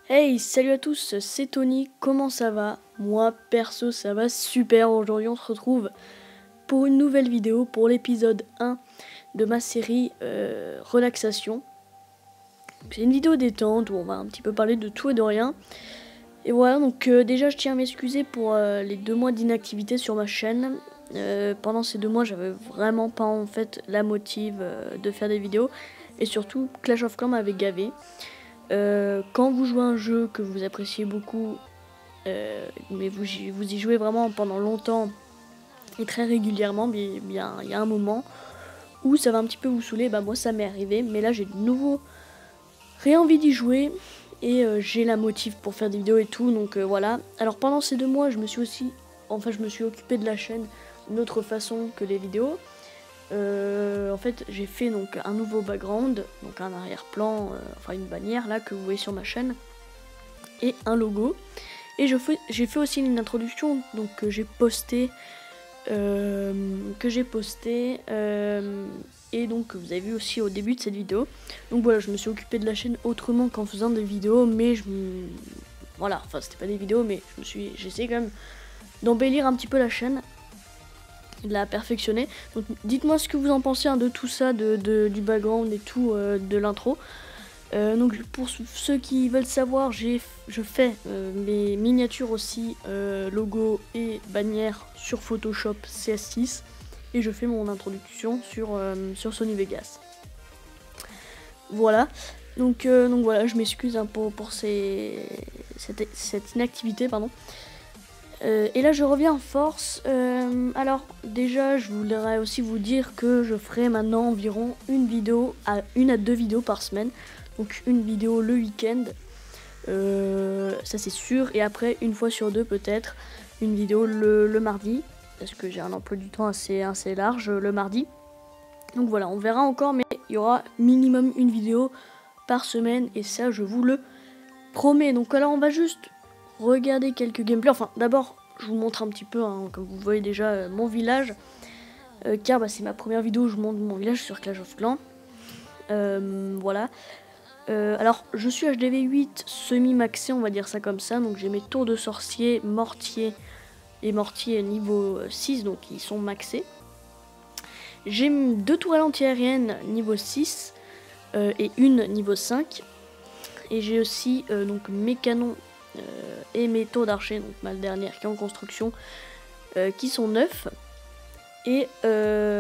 Hey, salut à tous, c'est Tony, comment ça va? Moi, perso, ça va super. Aujourd'hui, on se retrouve pour une nouvelle vidéo, pour l'épisode 1 de ma série Relaxation. C'est une vidéo détente où on va un petit peu parler de tout et de rien. Et voilà, donc déjà, je tiens à m'excuser pour les 2 mois d'inactivité sur ma chaîne. Pendant ces 2 mois, j'avais vraiment pas en fait la motive de faire des vidéos. Et surtout, Clash of Clans m'avait gavé. Quand vous jouez à un jeu que vous appréciez beaucoup, mais vous y jouez vraiment pendant longtemps et très régulièrement, bien il y a un moment où ça va un petit peu vous saouler. Bah moi ça m'est arrivé, mais là j'ai de nouveau envie d'y jouer et j'ai la motive pour faire des vidéos et tout, donc voilà. Alors pendant ces 2 mois je me suis occupé de la chaîne d'une autre façon que les vidéos. En fait j'ai fait donc un nouveau background, donc un arrière-plan, enfin une bannière là que vous voyez sur ma chaîne, et un logo, et j'ai fait aussi une introduction donc que j'ai posté et donc vous avez vu aussi au début de cette vidéo. Donc voilà, je me suis occupé de la chaîne autrement qu'en faisant des vidéos, mais voilà, enfin c'était pas des vidéos, mais j'essaie quand même d'embellir un petit peu la chaîne, de la perfectionner. Donc dites-moi ce que vous en pensez de tout ça, du background et tout, de l'intro. Donc pour ceux qui veulent savoir, je fais mes miniatures aussi, logo et bannière sur Photoshop CS6, et je fais mon introduction sur Sony Vegas. Voilà, donc voilà, je m'excuse pour cette inactivité, pardon. Et là je reviens en force. Alors déjà je voudrais aussi vous dire que je ferai maintenant environ une à 2 vidéos par semaine. Donc une vidéo le week-end, ça c'est sûr, et après une fois sur 2 peut-être une vidéo le mardi, parce que j'ai un emploi du temps assez large le mardi. Donc voilà, on verra encore, mais il y aura minimum une vidéo par semaine, et ça je vous le promets. Donc alors on va juste regarder quelques gameplays. Enfin d'abord je vous montre un petit peu, hein, comme vous voyez déjà, mon village, car c'est ma première vidéo où je montre mon village sur Clash of Clans. Voilà. Alors je suis HDV 8 semi-maxé, on va dire ça comme ça. Donc j'ai mes tours de sorcier, mortier niveau 6, donc ils sont maxés. J'ai 2 tourelles anti-aériennes niveau 6 et une niveau 5. Et j'ai aussi donc mes canons et mes tours d'archer, donc ma dernière qui est en construction, qui sont 9. Et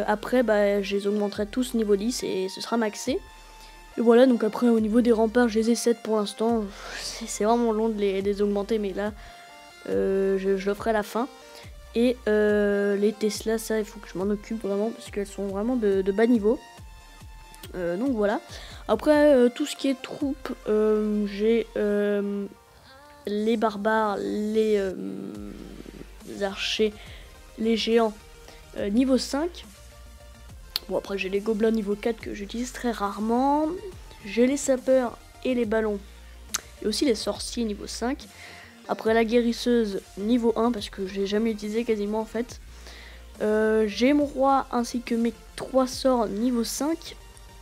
après je les augmenterai tous niveau 10 et ce sera maxé. Et voilà, donc après au niveau des remparts, je les ai 7 pour l'instant. C'est vraiment long de les augmenter, mais là je le ferai à la fin. Et les Tesla, ça il faut que je m'en occupe vraiment, parce qu'elles sont vraiment de bas niveau. Donc voilà. Après tout ce qui est troupes, j'ai les barbares, les archers, les géants niveau 5. Bon, après j'ai les gobelins niveau 4 que j'utilise très rarement. J'ai les sapeurs et les ballons, et aussi les sorciers niveau 5. Après la guérisseuse niveau 1, parce que je l'ai jamais utilisé quasiment en fait. J'ai mon roi ainsi que mes 3 sorts niveau 5.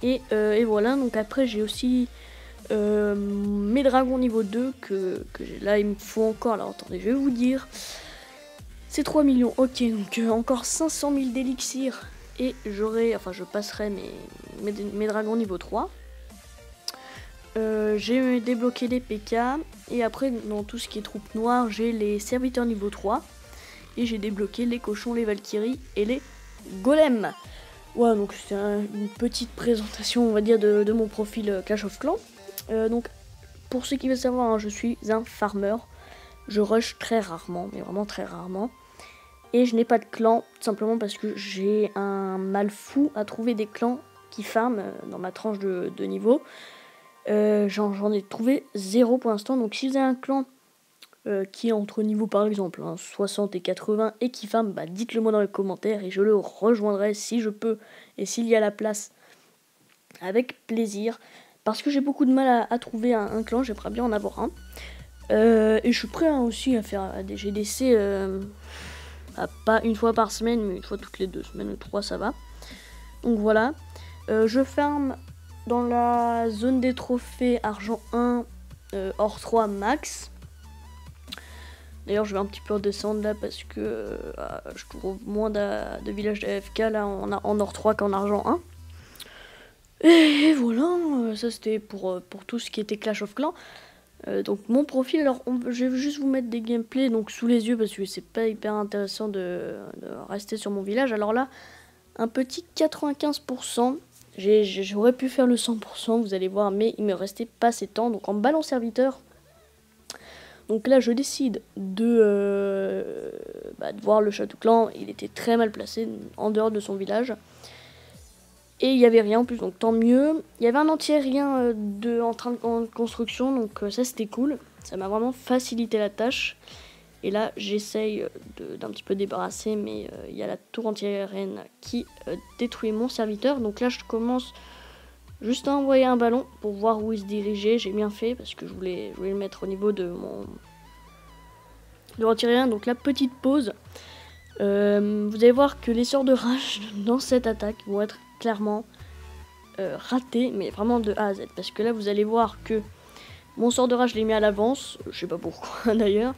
Et voilà, donc après j'ai aussi mes dragons niveau 2 que là il me faut encore. Alors attendez, je vais vous dire. C'est 3 millions, ok, donc encore 500 000 d'élixir. Et je passerai mes dragons niveau 3. J'ai débloqué les PK. Et après, dans tout ce qui est troupes noires, j'ai les serviteurs niveau 3. Et j'ai débloqué les cochons, les valkyries et les golems. Voilà, donc c'est une petite présentation, on va dire, de mon profil Clash of Clans. Donc, pour ceux qui veulent savoir, hein, je suis un farmer. Je rush très rarement, mais vraiment très rarement. Et je n'ai pas de clan, tout simplement parce que j'ai un mal fou à trouver des clans qui farment dans ma tranche de niveau. J'en ai trouvé 0 pour l'instant. Donc si vous avez un clan qui est entre niveau par exemple 60 et 80 et qui farme, dites-le moi dans les commentaires et je le rejoindrai si je peux et s'il y a la place, avec plaisir. Parce que j'ai beaucoup de mal à trouver un clan, j'aimerais bien en avoir un. Et je suis prêt aussi à faire des GDC Pas une fois par semaine, mais une fois toutes les 2 semaines ou 3, ça va. Donc voilà. Je ferme dans la zone des trophées argent 1, or 3 max. D'ailleurs, je vais un petit peu redescendre là parce que je trouve moins de villages d'AFK là en or 3 qu'en argent 1. Et voilà, ça c'était pour tout ce qui était Clash of Clans. Donc mon profil, alors je vais juste vous mettre des gameplays donc sous les yeux parce que c'est pas hyper intéressant de rester sur mon village. Alors là, un petit 95%. J'aurais pu faire le 100%, vous allez voir, mais il me restait pas assez de temps. Donc en ballon serviteur, donc là je décide de voir le château clan. Il était très mal placé en dehors de son village. Et il n'y avait rien en plus, donc tant mieux. Il y avait un anti-aérien en construction, donc ça c'était cool. Ça m'a vraiment facilité la tâche. Et là j'essaye d'un petit peu débarrasser, mais il y a la tour anti-aérienne qui détruit mon serviteur. Donc là je commence juste à envoyer un ballon pour voir où il se dirigeait. J'ai bien fait parce que je voulais le mettre au niveau de mon anti-aérien. Donc la petite pause. Vous allez voir que les sorts de rage dans cette attaque vont être clairement raté, mais vraiment de A à Z, parce que là vous allez voir que mon sort de rage je l'ai mis à l'avance, je sais pas pourquoi d'ailleurs.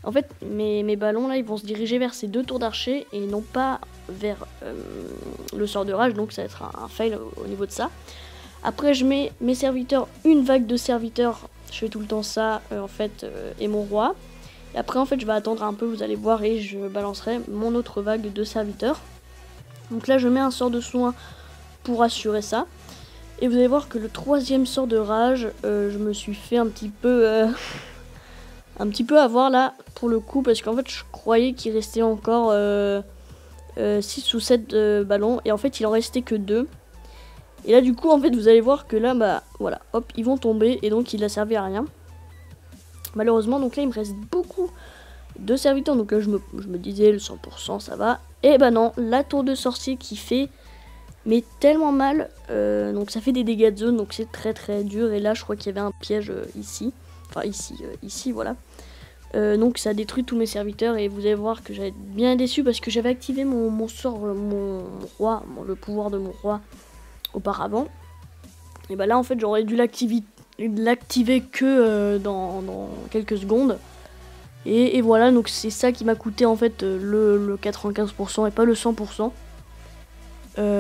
En fait mes ballons là ils vont se diriger vers ces 2 tours d'archer et non pas vers le sort de rage, donc ça va être un fail au niveau de ça. Après je mets mes serviteurs, une vague de serviteurs, je fais tout le temps ça en fait, et mon roi. Et après en fait je vais attendre un peu, vous allez voir, et je balancerai mon autre vague de serviteurs. Donc là je mets un sort de soin pour assurer ça. Et vous allez voir que le 3e sort de rage, je me suis fait un petit peu avoir là pour le coup, parce qu'en fait je croyais qu'il restait encore 6 ou 7 ballons, et en fait il en restait que 2. Et là du coup en fait vous allez voir que là voilà, hop, ils vont tomber, et donc il a servi à rien malheureusement. Donc là il me reste beaucoup de serviteurs, donc là je me disais le 100% ça va, et non, la tour de sorcier qui fait mais tellement mal, donc ça fait des dégâts de zone, donc c'est très très dur. Et là je crois qu'il y avait un piège ici, enfin ici voilà, donc ça détruit tous mes serviteurs. Et vous allez voir que j'avais bien déçu parce que j'avais activé mon sort, mon roi, le pouvoir de mon roi auparavant. Et là en fait j'aurais dû l'activer que dans quelques secondes. Et voilà, donc c'est ça qui m'a coûté en fait le 95% et pas le 100%.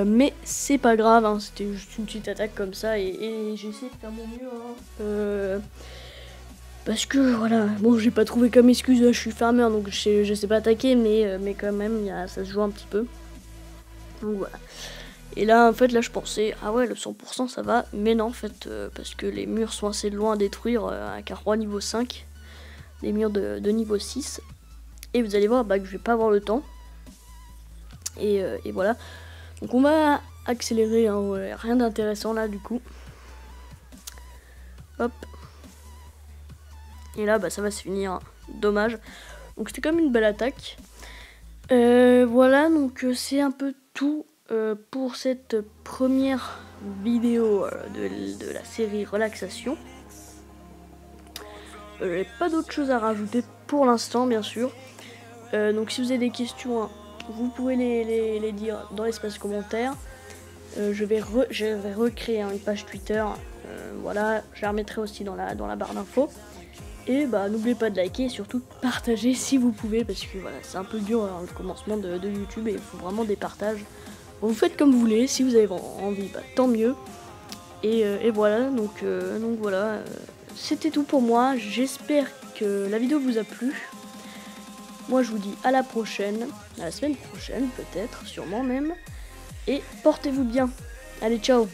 Mais c'est pas grave, hein, c'était juste une petite attaque comme ça, et j'ai essayé de faire mon mieux, hein, parce que voilà, bon j'ai pas trouvé comme excuse, je suis farmer donc je sais pas attaquer, mais quand même ça se joue un petit peu. Donc voilà. Et là en fait là je pensais ah ouais le 100% ça va, mais non en fait parce que les murs sont assez loin à détruire avec un roi niveau 5, les murs de niveau 6, et vous allez voir que je vais pas avoir le temps, et voilà. Donc on va accélérer, hein, ouais, rien d'intéressant là du coup. Hop. Et là ça va se finir, hein. Dommage. Donc c'était comme une belle attaque. Voilà, donc c'est un peu tout pour cette première vidéo de la série relaxation. J'ai pas d'autre chose à rajouter pour l'instant bien sûr. Donc si vous avez des questions, hein, vous pouvez les dire dans l'espace commentaire. Je vais recréer une page Twitter. Voilà, je la remettrai aussi dans la barre d'infos. Et n'oubliez pas de liker et surtout de partager si vous pouvez, parce que voilà, c'est un peu dur le commencement de YouTube et il faut vraiment des partages. Bon, vous faites comme vous voulez, si vous avez envie, tant mieux. Et voilà, donc voilà, c'était tout pour moi. J'espère que la vidéo vous a plu. Moi je vous dis à la prochaine, à la semaine prochaine peut-être, sûrement même. Et portez-vous bien. Allez, ciao.